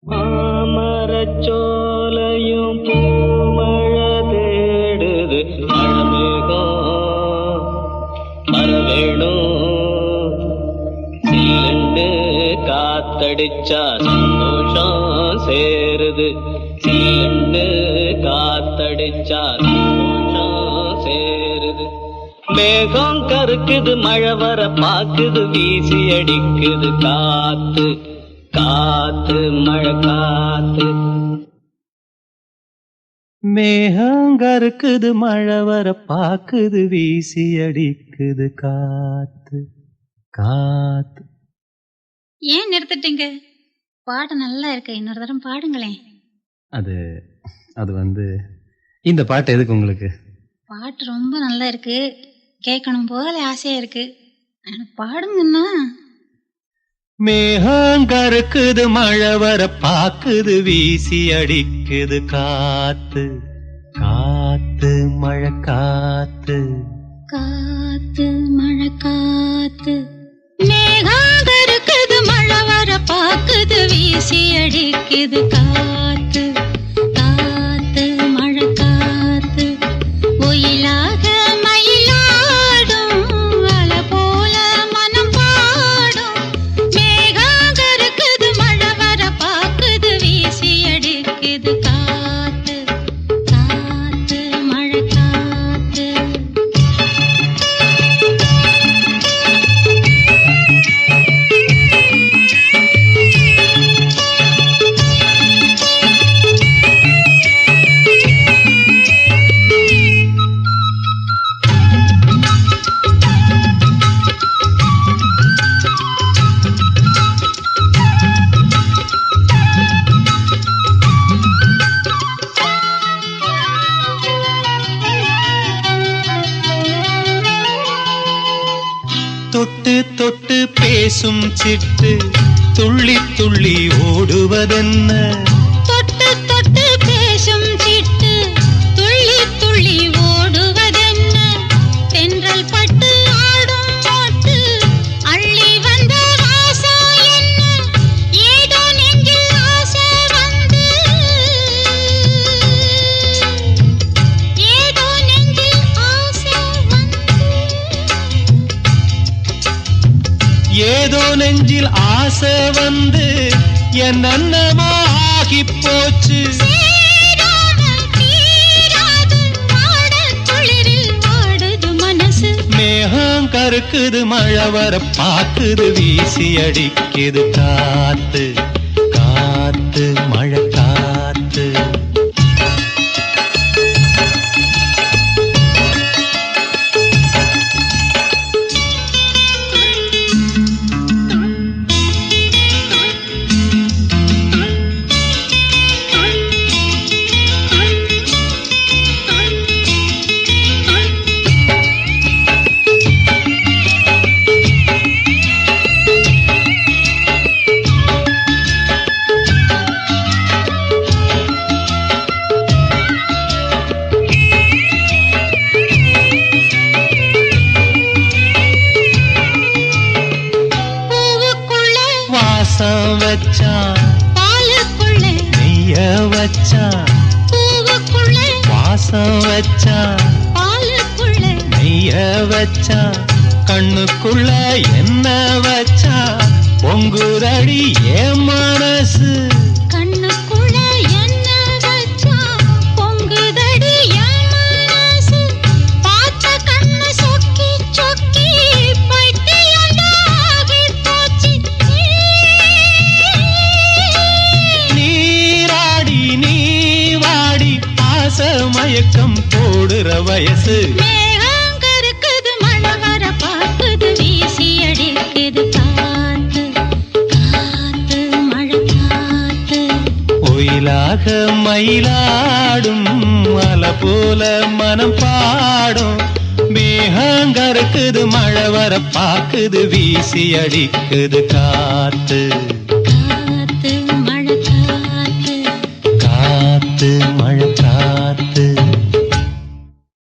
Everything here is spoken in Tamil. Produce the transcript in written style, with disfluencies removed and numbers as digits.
மாமரச்சோலையும் பூமழை தேடுது மழமேகம் வரவேணும் சில்லுண்டு காத்தடிச்சா சந்தோஷம் சேருது சில்லுண்டு காத்தடிச்சா சந்தோஷம் சேருது மேகம் கருக்குது மழை வர பாக்குது வீசி அடிக்குது காத்து காத்து மழை காத்து மேகங்கருக்குது மழை வர பாக்குது வீசி அடிக்குது காத்து காத்து. ஏன் நிறுத்திட்டீங்க? பாட்டு நல்லா இருக்கு, இன்னொரு தரம் பாடுங்களேன். அது அது வந்து இந்த பாட்டு எதுக்கு உங்களுக்கு? பாட்டு ரொம்ப நல்லா இருக்கு, கேட்கணும் போல ஆசையா இருக்கு, பாடுங்கண்ணா. மேகங்கருக்குது மழை வர பாக்குது வீசி அடிக்குது காத்து காத்து மழை காத்து காத்து மழை காத்து. மேகங்கருக்குது மழை வர பாக்குது வீசி அடிக்குது காத்து காத்து மழை காத்து. ஒயிலாக மயிலாடும் அலை போல மனம் பாடும். மேகங்கருக்குது மழை வர பாக்குது வீசி அடிக்குது காத்து காத்து மழை காத்து. தொட்டு தொட்டு பேசும் சிட்டு துள்ளி துள்ளி ஓடுவதென்ன? தொட்டு தொட்டு பேசும் சிட்டு துள்ளி துள்ளி ஓடுவதென்ன? தென்றல் பட்டு ஆடும் பாட்டு அள்ளி வந்த வாசம் என்ன? ஏதோ நெஞ்சில் ஆசை வந்து ஏதோ நெஞ்சில் ஆசை வந்து ஏதோ நெஞ்சில் ஆசை வந்து என்னென்னமோ ஆகி போச்சு. சேராமல் தீராது வாடக் குளிரில் வாடுது மனசு. மேகம் கருக்குது மழை வர பாக்குது வீசி அடிக்குது காத்து காத்து மழை காத்து. வாசம் வச்சான் பாலுக்குள்ளே நெய்ய வச்சான் பூவுக்குள்ளே வாசம் வச்சான் பாலுக்குள்ளே நெய்ய வச்சான் கண்ணுக்குள்ள என்ன வச்சான் பொங்குதடி என் மனசு. கண்ணுக்குள்ள என்ன வச்சா பொங்குதடி என் மனசு. பார்த்த கண்ணு சொக்கி சொக்கி பைத்தியமாகி போச்சு. நீராடி நீ வாடி ஆசை மயக்கம் போடுற வயசு. மேகங்கருக்குது மழை வர பாக்குது வீசி அடிக்குது காத்து காத்து மழை காத்து. ஒயிலாக மயிலாடும் அலை போல மனம் பாடும். மேகங்கருக்குது மழை வர பாக்குது வீசி அடிக்குது காத்து